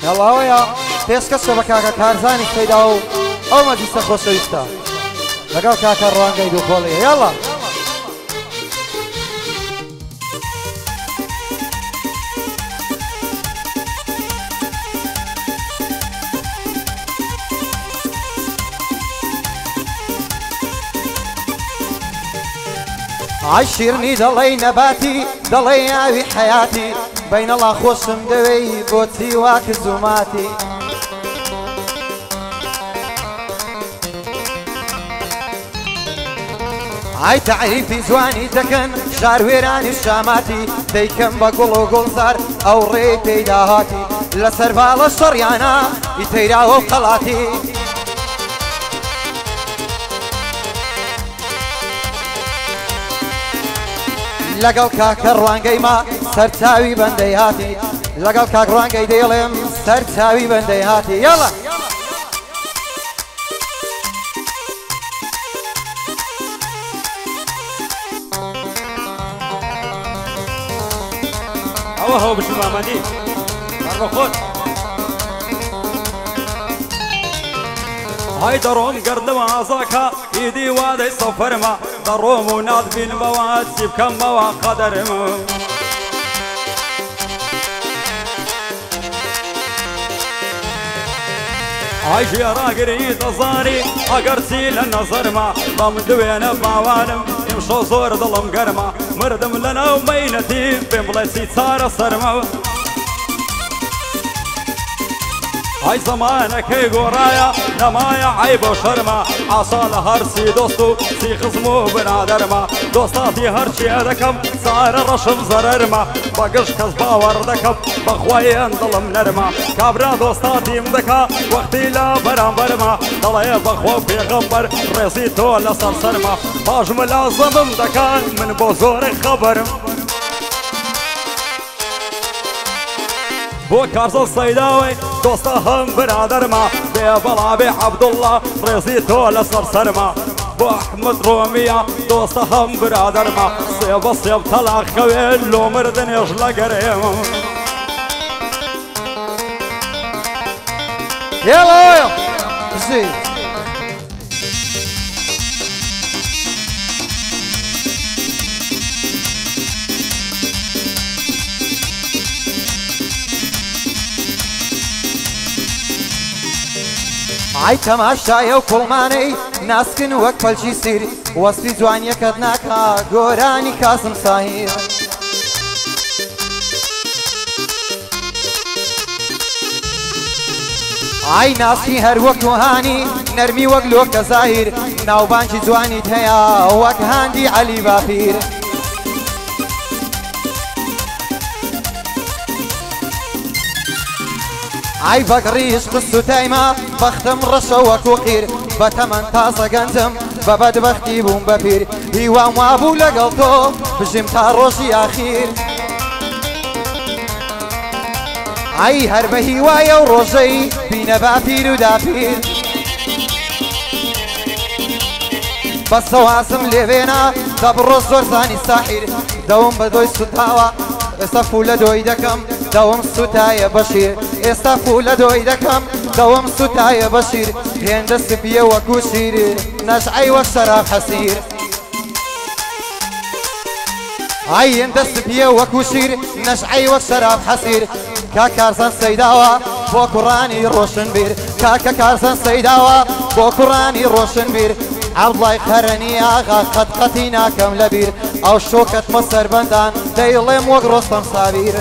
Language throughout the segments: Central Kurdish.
هەڵاوەیە پێشکەشە بە کاکە کارزانی سەیدا و ئەو مەجلیسە خۆشەویستە لەگەڵ کاکە ڕوانگەی دووکۆڵیە یاڵا ئای شیرنی دەڵێی نەباتی دەڵێی ئاوی حەیاتی بەینەڵا خۆشم دەوێی بۆچی وا کردوماتی ئای تعریفی جوانی دەکەن ژاروێرانی شاماتی دەیکەم بە گوڵ و گوڵزار ئەو ڕێ پێیدا هاتی لەسەر باڵە شەڕیانە ئیتەیراوە و قەڵاتی لەگەڵ کاکە ڕوانگەی ما سەرچاوی بەندەی هاتی لەگەڵ کاک ڕوانگەی دەیڵێم سەرچاوی بەندەی هاتی یاڵا ئەوە هەو بچم ئامادەی هەر بە خۆت هاي دروم قردم عزاكا ايدي وادي صفرما دروم وناد بين مواد سيب كم موا قدرم هاي جيرا قريد زاري اقرسي للنظر ما بمدوين بموالم يمشو زور ظلم قرما مردم لنا ومينتي بمبلسي صار صرما هاي زمانك قرايا نمايا عيب وشرما عصال هرسي دوستو سي خصمو بنادرما دوستاتي هرشي دكم صار رشم زررما بقش كسبا وردكم بخوين ظلم نرما كابرا دوستاتي مدكا وقتي لا برام برما ضلي بخو في غمبر ريسي تولا صرصرما باجم لازم مدكا من بوزور خبر بو كارز الصيداوي دوستا هم برادر ما بيبلا بي عبد الله ريزي تولا صرصرما بو احمد روميا دوستا هم برادر ما صيب طلع خويل لو مردن يجلا قريم يلا يلا زين ئای تەماشایە و کوڵمانەی ناسکن وەک پەلچی سیر وەسفی جوانیەکەت ناکا گۆرانی کاسم ساهیر ئای ناسی هەر وەک وهانی نەرمی وەک لۆکە زاهیر ناوبانکی جوانیت هەیە وەک هاندی عەلی باپیر ئای بەگڕیش قست و تایما بەختم ڕەشە وەکو قیر بە تەمەن تازە گەنجم بە بەدبەختی بووم بە پیر هیوام وابوو لەگەڵ تۆ بژیم تا ڕۆژی ئاخیر ئای هەر بە هیوایە و ڕۆژەی بینە باپیر و داپیر بەسەواسم لێوێنە دەبڕۆ زۆر زانی ساحیر دەوم بە دۆی سوتاوە ئێستا فول لە دۆی دەکەم دەوم سوتایە بەشیر ئێستا فول لە دۆی دەکەم دەوم سوتایە بەشیر هێندە سپیە وەکو شیر نەشعەی وەک شەراب حەسیر ئای هێندە سپیە وەکو شیر نەشعەی وەک شەراب حەسیر کا کارزان سەیداوە بۆ کوڕانی ڕۆشنبیر کاکە کارزان سەیداوە بۆ کوڕانی ڕۆشنبیر عەڵای قەرەنی ئاغا قەتقەتی ناکەم لەبیر ئەو شۆکەتمە سەربەندان دەیڵێم وەک ڕۆستەم ساویر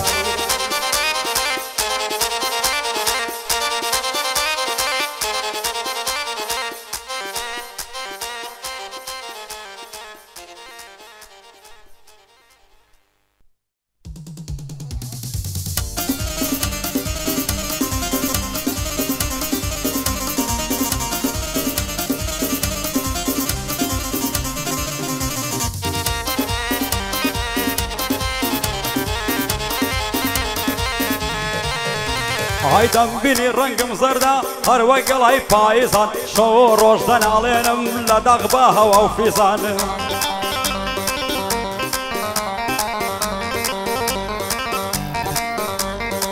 هاي دەمبینی ڕەنگم زەردا هەر وەک گەڵای پاییزان شەو ڕۆژ دەناڵێنم لە دەغ بە هەوا و فیزان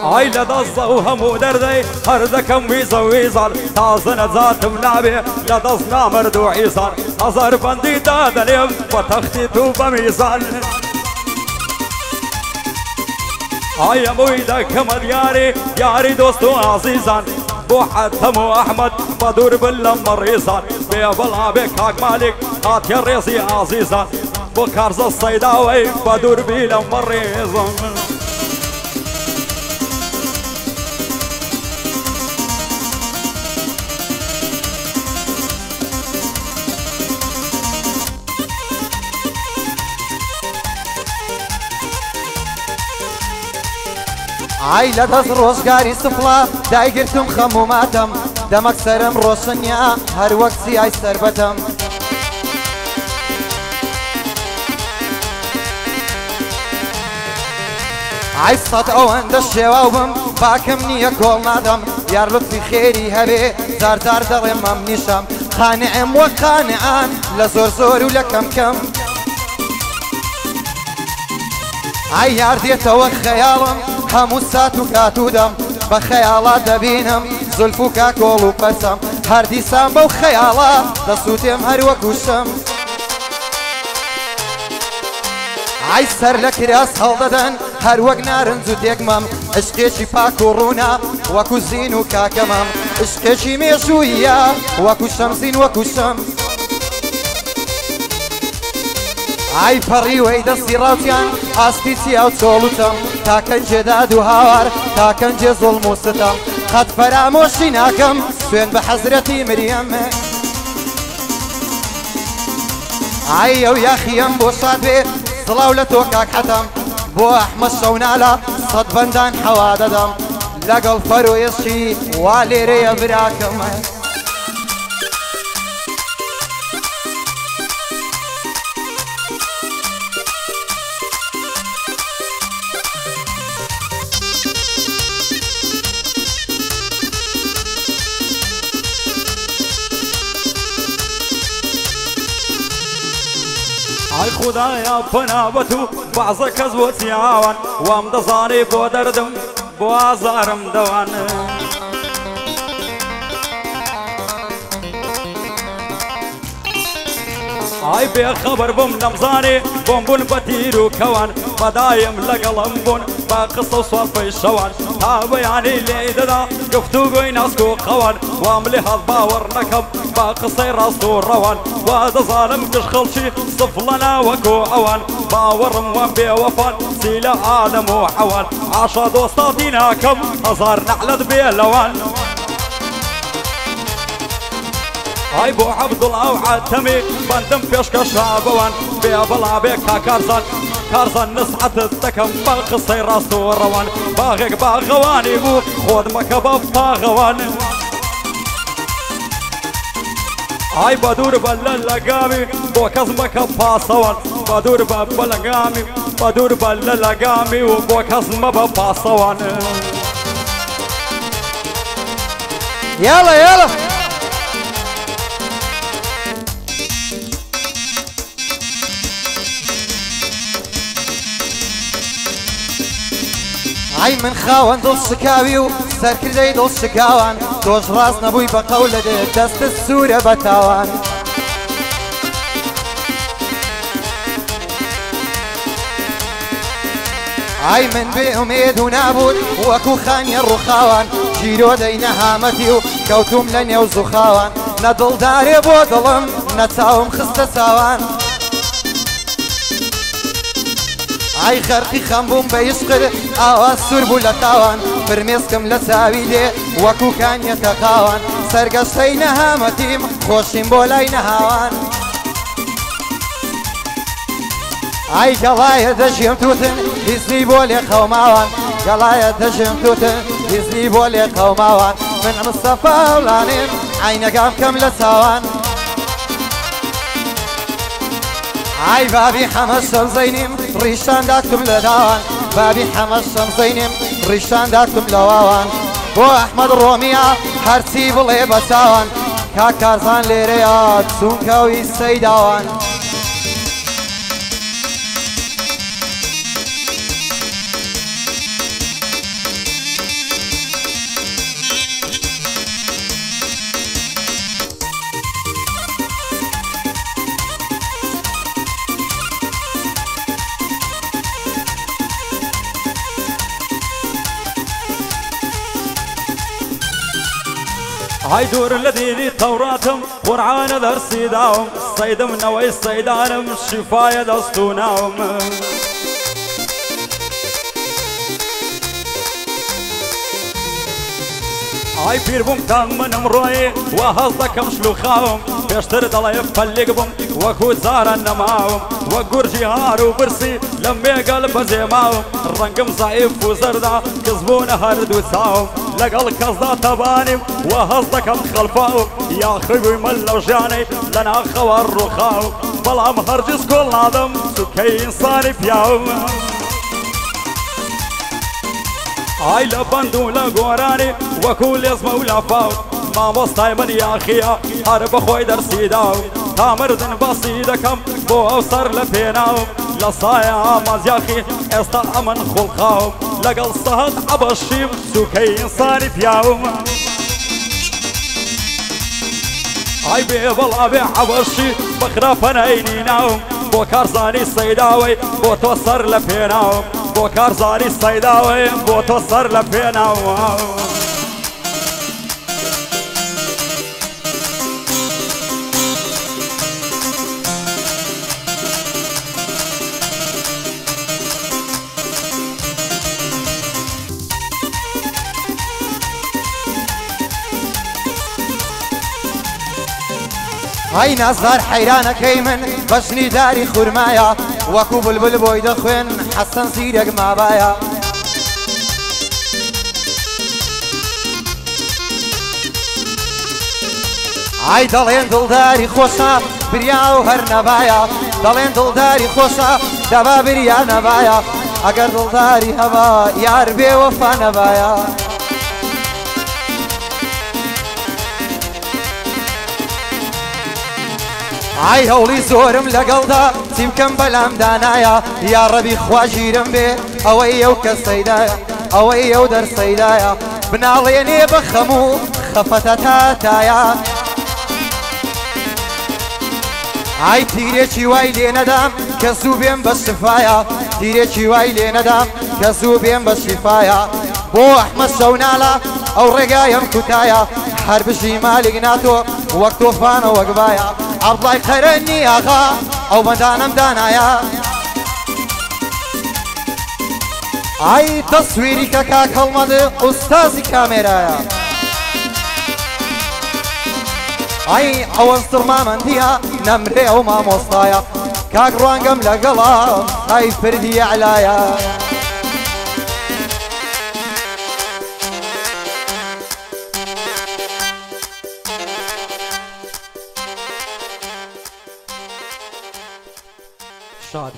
ئای لە دەستە و هەموو دەردەی هەردەکەم ویزە ویزان تازە نەجاتم نابێ لە دەست نامرد و عیزان هەزار بەندی دادەنێم بە تەختی تو بە میزان ئای هەمووی دەکەمە یاری دۆست و عەزیزان بۆ حەتەم و ئەحمەد بە دوور بن لەم مەڕیزان بێ بەڵا بێ کاک مالک هاتیە ڕێزی عەزیزان بۆ کارزە سەیداوەی بە دووربی لەم مەڕیزان ئای لە دەست ڕۆژگاری سفڵا دایگرتم خەموماتم دەمەک سەرم ڕۆشنیا هەر وەک سیای سەربەتم ئای سەد ئەوەندە شێواو بم باکەم نییە کۆڵ نادەم یار لوتفی خێری هەبێ زاردار دەڕێم مەم نیشەم قانعم وەک قانعان لە زۆر زۆر و لە کەم کەم ئای یار دێتەوە خەیاڵم هەموو سات و کاتودەم بە خەیاڵات دەبینم زولف و کاکۆڵ و پەسەم هەردیسان بەو خەیاڵا دەسووتێم هەر وەکوشم ئای سەر لە کراس هەڵدەدەن هەر وەک نارنج و دێگمەم عشقێکی پاک و ڕوونا وەکو زین و کاکەمەم عشقێکی مێژوویە وەکو شەمزین وەکو شەم ئای پەڕی وەی دەستی ڕاوتیان ئاستی چیا و چۆڵوتم تاکەنجێدا دوو هاوار تاکەنجێ زۆڵم و ستەم قەت فەرامۆشی ناکەم سوێن بە حەزرەتی مریەمێ ئای ئەو یاخیم بۆ شاد بێ سڵاو لە تۆ کاک حەتەم بۆ ئەحمەد شەونالا سەد بەندان حەوا دەدەم لەگەڵ فەرۆیەشی وا لێرەیە براکەمە ئای خودایە پەنابەت و بەعزە کەس بۆ چیاوان وام دەزانێ بۆ دەردم بۆ ئازارم دەوان ئای بێخەبەر بم نەمزانێ بۆم بوون بە تیر و کەوان بەدایم لەگەڵم بوون با قسە و سۆڵپەی شەوان تا بەیانی لێ دەدا گفتوگۆی ناسک و قەوان وام لێ هەڵ باوەڕ نەکەم با قسەی ڕاست و ڕەوان وا دەزانم گشت خەڵکی سفڵە ناوەکۆ ئەوان باوەڕم وام بێوەفان سی لە ئادەم و حەوان عاشا دۆستاتی ناکەم هەزار نەحلەت بێ لەوان ئای بۆ عەبدوڵڵا و عەتەمی بەندم پێشکەشا بەوان بێ بەڵا بێ کارزان نسعەتت دەکەم بە قسەی ڕاست و ڕەوان باغێک باغەوانی بوو خۆت مەکە بە پاغەوان ئای بە دوور بە لە لەگامی بۆ کەس مەکە پاسەوان بە دوور بە لەگامی بە دوور بە لە لەگامی و بۆ کەس مەبە پاسەوان یاڵە یاڵە ئای من خاوەن دڵ شکاوی و سەرکردەی دڵ شکاوان تۆش ڕاست نەبووی بە قەولە دەستت سوورە بە تاوان ئای من بێ ئومێد و نابوود وەکو خانیە ڕووخاوان جیرۆ دەینە هامەتی و کەوتوم لە نێو زوخاوان نە دڵدارێ بۆ دڵم نە چاوم خستە چاوان ئای خەرقی خەم بووم بە عیشقت ئاوا سوور بوو لە تاوان فرمێسکم لە چاوی لێ وەکو کانیەتە قاوان سەرگەشتەی نەهامەتیم خۆشیم بۆ لای نەهاوان ئای گەڵایە دەژیم توتن هیزنی بۆ لێ قەوماوان گەڵایە دەژیم توتن هیزنی بۆ لێ قەوماوان من مستەفا وڵانێم عینەکام کەم لە چاوان ئای بابی حەمە شەمزەینیم ڕیشان داکتم لە داوان بابی حەمە شەمزەینیم ڕیشان داکتم لە واوان بۆ ئەحمەد ڕۆمیا هەرچی بڵێ بە چاوان کاک کارزان لێرەیە چونکەوی سەیداوان هاي دور الذي توراتهم قرآن درسي داوم صيدم نوي الصيدانم شفاية دستوناهم هاي بير بوم من مروي وهزكم شلوخاهم بيشتر دلاي فلق بوم وكو زار النماهم وقور جهار وبرسي لما قلب زيماهم الرنقم ضعيف وزردا كزبون هرد وساهم لقل كزدا تباني وهزكم خلفاهم يا خيوي ملو جاني لنا خوار رخاهم بلا مهرجس كل نادم سكي انساني فياهم هاي لبندو لقوراني وكل اسمه ولا فاو ما وسطاي من يا اخيا حرب خوي درسي داو تامردن بسيدكم بو اوصر لبيناو لصايا مزياخي استا امن خلقاو لقل صهد عبشيم سوكي انساني فياوم هاي بيبل ابي عبشي بخرافنا اينيناوم بو كارزاني السيداوي بو توصر لبيناوم بو كارزاني السيداوي بو توصر لبيناوم هاي نازار حيرانة كيمن بشني داري خرمايا وكو بلبل بوي دخوين حسن سيرك ما بايا هاي دلين دلداري خوشا بريا وهر نبايا دلين دلداري خوشا دبا بريا نبايا اگر دلداري هوا يار بي وفا نبايا هاي هولي زورم لقلدا تيمكم بلام دانايا يا ربي خواجيرم بي اوي وك السيدايا اوي ودر سيدايا بناليني بخمو خفتتا تايا هاي تيريشي وايلي ندام كسوبين بالشفايا تيريشي وايلي ندام كسوبين بالشفايا بو احمد شونالا او رقايم كتايا حرب شمال قناتو وقت وفانا وقبايا عبدالله خيرني اغا او مدانم دانايا اي تصويري كاكاك الماضي استاذي كاميرايا اي اوانستر ما منديا نمري او ما مصايا كاك روانقم لقلا اي فردي علايا شاد